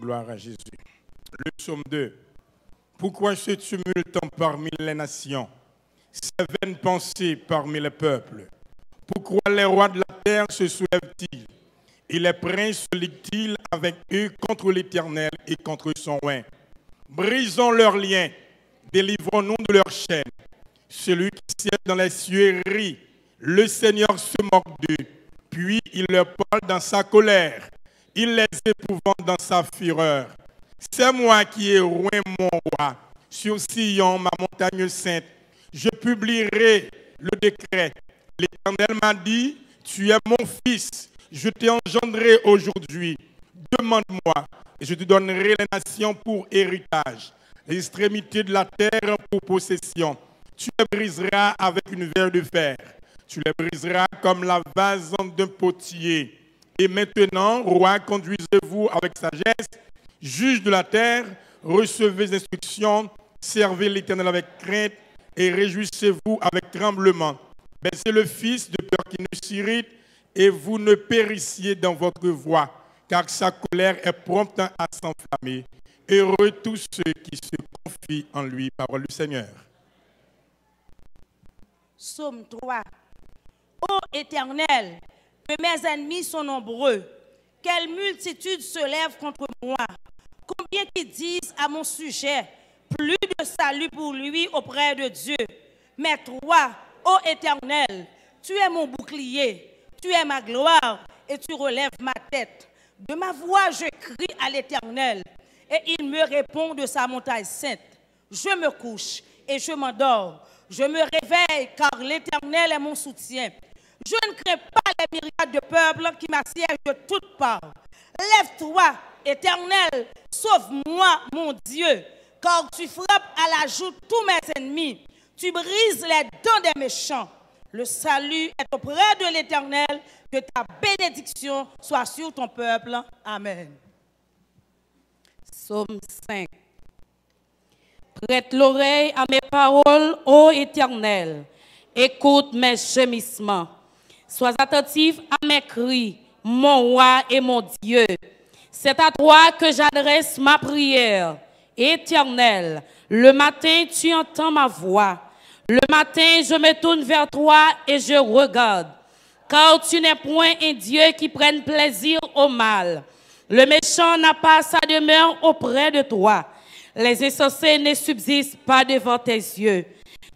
Gloire à Jésus. Le psaume 2. Pourquoi ce tumulte parmi les nations, ces vaines pensées parmi les peuples? Pourquoi les rois de la terre se soulèvent-ils et les princes se liguent-ils avec eux contre l'Éternel et contre son roi? Brisons leurs liens, délivrons-nous de leurs chaînes. Celui qui siège dans les cieux rit, le Seigneur se moque d'eux, puis il leur parle dans sa colère, il les épouvante dans sa fureur. C'est moi qui ai roi mon roi, sur Sion, ma montagne sainte. Je publierai le décret. L'Éternel m'a dit, tu es mon fils, je t'ai engendré aujourd'hui. Demande-moi, et je te donnerai les nations pour héritage, les extrémités de la terre pour possession. Tu les briseras avec une verre de fer. Tu les briseras comme la vase d'un potier. Et maintenant, roi, conduisez-vous avec sagesse. Juge de la terre, recevez les instructions. Servez l'Éternel avec crainte et réjouissez-vous avec tremblement. Baissez le Fils de peur qu'il ne s'irrite et vous ne périssiez dans votre voie, car sa colère est prompte à s'enflammer. Heureux tous ceux qui se confient en lui. Parole du Seigneur. Psaume 3. Ô Éternel, que mes ennemis sont nombreux, quelle multitude se lève contre moi. Combien qui disent à mon sujet, plus de salut pour lui auprès de Dieu. Mais toi, ô Éternel, tu es mon bouclier, tu es ma gloire et tu relèves ma tête. De ma voix, je crie à l'Éternel et il me répond de sa montagne sainte. Je me couche et je m'endors. Je me réveille car l'Éternel est mon soutien. Je ne crains pas les myriades de peuples qui m'assiègent de toutes parts. Lève-toi, Éternel, sauve-moi, mon Dieu, car tu frappes à la joue tous mes ennemis. Tu brises les dents des méchants. Le salut est auprès de l'Éternel. Que ta bénédiction soit sur ton peuple. Amen. Psaume 5. Prête l'oreille à mes paroles, ô Éternel. Écoute mes gémissements. Sois attentif à mes cris, mon roi et mon Dieu. C'est à toi que j'adresse ma prière. Éternel, le matin, tu entends ma voix. Le matin, je me tourne vers toi et je regarde. Car tu n'es point un Dieu qui prenne plaisir au mal. Le méchant n'a pas sa demeure auprès de toi. Les insensés ne subsistent pas devant tes yeux.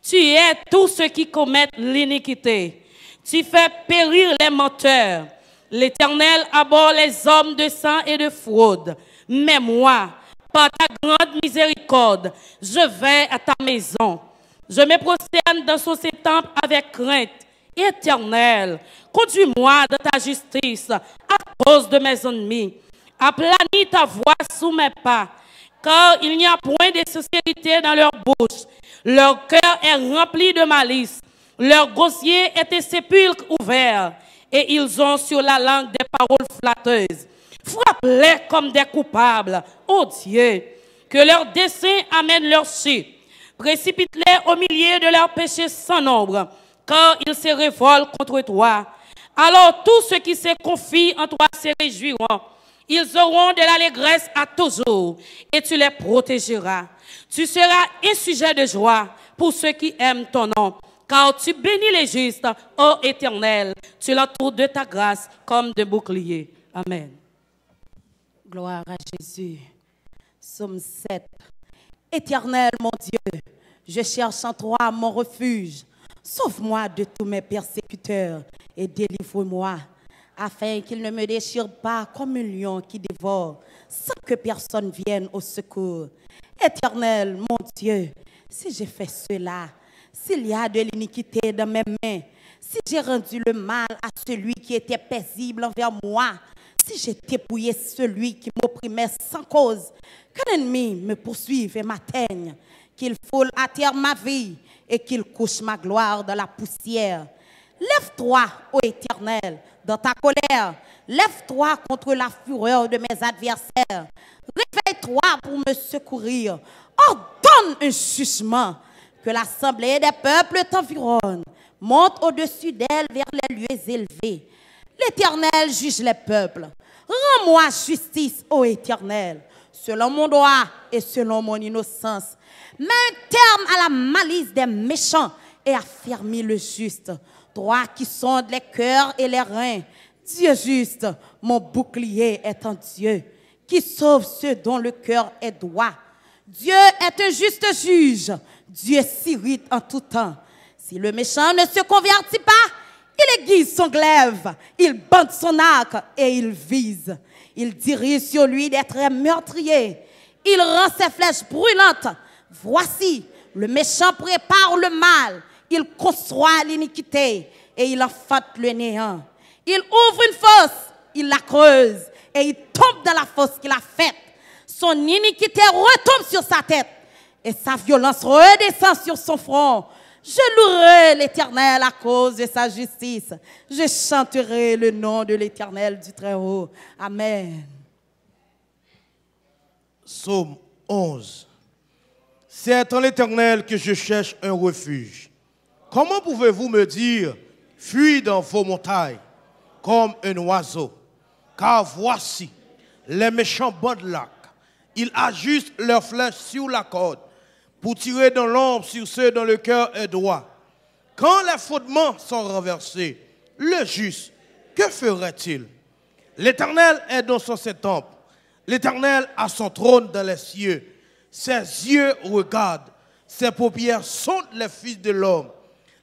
Tu es tous ceux qui commettent l'iniquité. Tu fais périr les menteurs. L'Éternel abhorre les hommes de sang et de fraude. Mais moi, par ta grande miséricorde, je vais à ta maison. Je me prosterne dans ce temple avec crainte. Éternel, conduis-moi dans ta justice à cause de mes ennemis. Aplanis ta voix sous mes pas, car il n'y a point de sincérité dans leur bouche. Leur cœur est rempli de malice. Leur gosier est un sépulcre ouvert, et ils ont sur la langue des paroles flatteuses. Frappe-les comme des coupables, ô Dieu, que leur dessein amène leur chute. Précipite-les au milieu de leurs péchés sans nombre, car ils se révoltent contre toi. Alors tous ceux qui se confient en toi se réjouiront. Ils auront de l'allégresse à toujours, et tu les protégeras. Tu seras un sujet de joie pour ceux qui aiment ton nom, car tu bénis les justes, ô Éternel. Tu l'entoures de ta grâce comme de bouclier. Amen. Gloire à Jésus. Psaume 7. Éternel, mon Dieu, je cherche en toi mon refuge. Sauve-moi de tous mes persécuteurs et délivre-moi, afin qu'ils ne me déchirent pas comme un lion qui dévore, sans que personne vienne au secours. Éternel, mon Dieu, si j'ai fait cela, s'il y a de l'iniquité dans mes mains, si j'ai rendu le mal à celui qui était paisible envers moi, si j'ai dépouillé celui qui m'opprimait sans cause, que l'ennemi me poursuive et m'atteigne, qu'il foule à terre ma vie et qu'il couche ma gloire dans la poussière. Lève-toi, ô Éternel, dans ta colère. Lève-toi contre la fureur de mes adversaires. Réveille-toi pour me secourir. Ordonne un jugement. Que l'assemblée des peuples t'environne. Monte au-dessus d'elle vers les lieux élevés. L'Éternel juge les peuples. Rends-moi justice, ô Éternel. selon mon droit et selon mon innocence. Mets un terme à la malice des méchants et affermis le juste. Toi qui sondes les cœurs et les reins, Dieu juste, mon bouclier est un Dieu qui sauve ceux dont le cœur est droit. Dieu est un juste juge. Dieu s'irrite en tout temps. Si le méchant ne se convertit pas, il aiguise son glaive, il bande son arc et il vise. Il dirige sur lui des traits meurtriers. Il rend ses flèches brûlantes. Voici, le méchant prépare le mal. Il conçoit l'iniquité et il enfante le néant. Il ouvre une fosse, il la creuse et il tombe dans la fosse qu'il a faite. Son iniquité retombe sur sa tête et sa violence redescend sur son front. Je louerai l'Éternel à cause de sa justice. Je chanterai le nom de l'Éternel du Très-Haut. Amen. Psaume 11. C'est en l'Éternel que je cherche un refuge. Comment pouvez-vous me dire, fuis dans vos montagnes comme un oiseau? Car voici, les méchants bandent l'arc. Ils ajustent leurs flèches sur la corde pour tirer dans l'ombre sur ceux dont le cœur est droit. Quand les fondements sont renversés, le juste, que ferait-il? L'Éternel est dans son temple. L'Éternel a son trône dans les cieux. Ses yeux regardent, ses paupières sondent les fils de l'homme.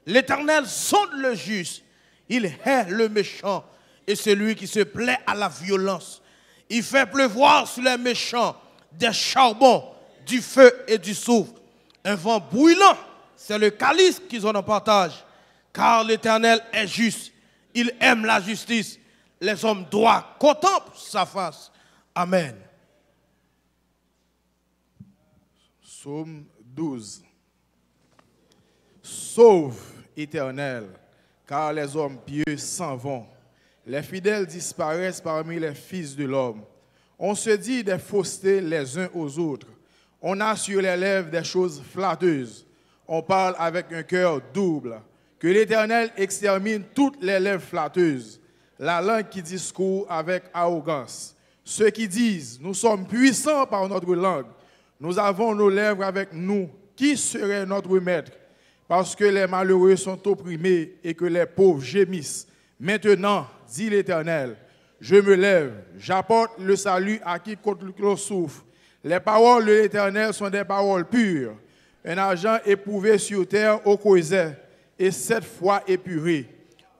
L'Éternel sonde le juste. Il hait le méchant et celui qui se plaît à la violence. Il fait pleuvoir sur les méchants des charbons, du feu et du soufre. Un vent brûlant, c'est le calice qu'ils ont en partage. Car l'Éternel est juste. Il aime la justice. Les hommes droits contemplent sa face. Amen. Psaume 12. Sauve, Éternel, car les hommes pieux s'en vont. Les fidèles disparaissent parmi les fils de l'homme. On se dit des faussetés les uns aux autres. On a sur les lèvres des choses flatteuses. On parle avec un cœur double. Que l'Éternel extermine toutes les lèvres flatteuses. La langue qui discourt avec arrogance. Ceux qui disent, nous sommes puissants par notre langue. Nous avons nos lèvres avec nous. Qui serait notre maître? Parce que les malheureux sont opprimés et que les pauvres gémissent. Maintenant, dit l'Éternel, je me lève, j'apporte le salut à quiconque le souffre. Les paroles de l'Éternel sont des paroles pures. Un argent éprouvé sur terre au creuset et 7 fois épuré.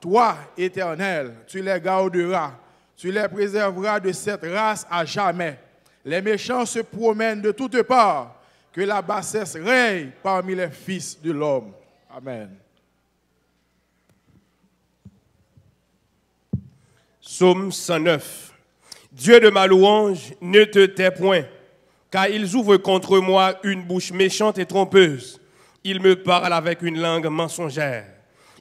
Toi, Éternel, tu les garderas, tu les préserveras de cette race à jamais. Les méchants se promènent de toutes parts, que la bassesse règne parmi les fils de l'homme. Amen. Psaume 109. Dieu de ma louange, ne te tais point, car ils ouvrent contre moi une bouche méchante et trompeuse. Ils me parlent avec une langue mensongère.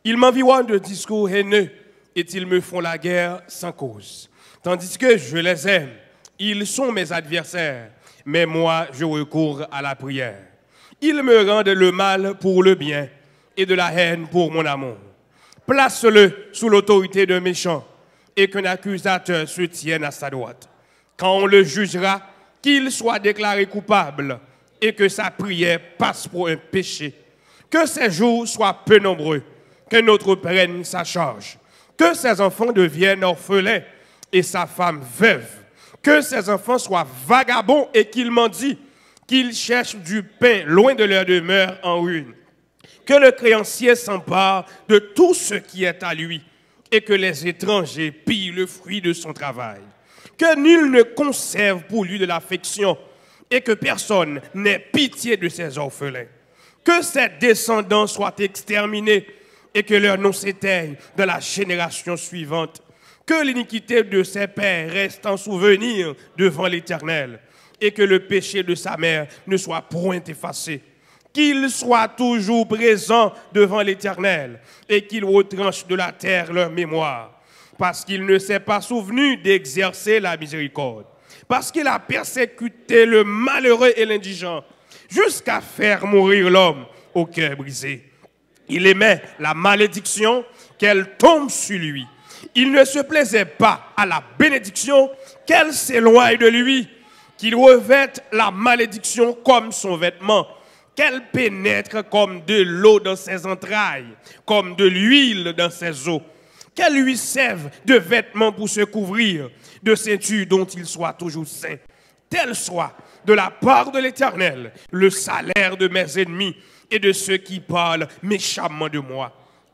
Ils m'environnent de discours haineux et ils me font la guerre sans cause. Tandis que je les aime, ils sont mes adversaires, mais moi je recours à la prière. Ils me rendent le mal pour le bien et de la haine pour mon amour. Place-le sous l'autorité d'un méchant et qu'un accusateur se tienne à sa droite. Quand on le jugera, qu'il soit déclaré coupable et que sa prière passe pour un péché. Que ses jours soient peu nombreux, que notre prenne sa charge. Que ses enfants deviennent orphelins et sa femme veuve. Que ses enfants soient vagabonds et qu'ils mendient, qu'ils cherchent du pain loin de leur demeure en ruine. Que le créancier s'empare de tout ce qui est à lui et que les étrangers pillent le fruit de son travail. Que nul ne conserve pour lui de l'affection et que personne n'ait pitié de ses orphelins. Que ses descendants soient exterminés et que leur nom s'éteigne dans la génération suivante. Que l'iniquité de ses pères reste en souvenir devant l'Éternel et que le péché de sa mère ne soit point effacé. Qu'il soit toujours présent devant l'Éternel et qu'il retranche de la terre leur mémoire. Parce qu'il ne s'est pas souvenu d'exercer la miséricorde. Parce qu'il a persécuté le malheureux et l'indigent jusqu'à faire mourir l'homme au cœur brisé. Il aimait la malédiction qu'elle tombe sur lui. Il ne se plaisait pas à la bénédiction qu'elle s'éloigne de lui. qu'il revête la malédiction comme son vêtement, qu'elle pénètre comme de l'eau dans ses entrailles, comme de l'huile dans ses os, qu'elle lui serve de vêtement pour se couvrir, de ceinture dont il soit toujours saint. Tel soit, de la part de l'Éternel, le salaire de mes ennemis et de ceux qui parlent méchamment de moi.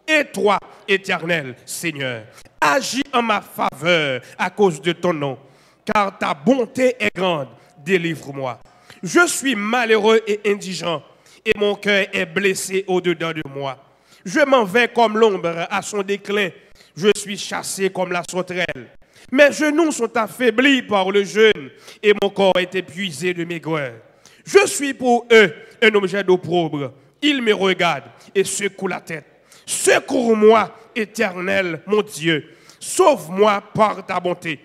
Et toi, Éternel, Seigneur, agis en ma faveur à cause de ton nom, car ta bonté est grande, délivre-moi. Je suis malheureux et indigent, et mon cœur est blessé au-dedans de moi. Je m'en vais comme l'ombre à son déclin, je suis chassé comme la sauterelle. Mes genoux sont affaiblis par le jeûne, et mon corps est épuisé de maigreur. Je suis pour eux un objet d'opprobre. Ils me regardent et secouent la tête. Secours-moi, Éternel, mon Dieu. Sauve-moi par ta bonté.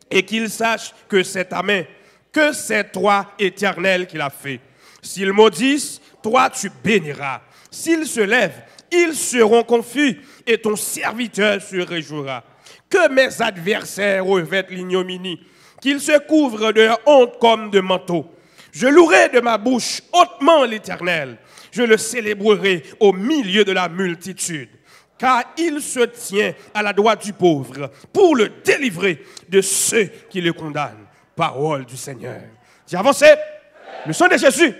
Et qu'ils sachent que c'est ta main, que c'est toi, Éternel, qui l'a fait. S'ils maudissent, toi tu béniras. S'ils se lèvent, ils seront confus et ton serviteur se réjouira. Que mes adversaires revêtent l'ignominie, qu'ils se couvrent de honte comme de manteau. Je louerai de ma bouche hautement l'Éternel. Je le célébrerai au milieu de la multitude. Car il se tient à la droite du pauvre pour le délivrer de ceux qui le condamnent. Parole du Seigneur. J'ai avancé. Le sang de Jésus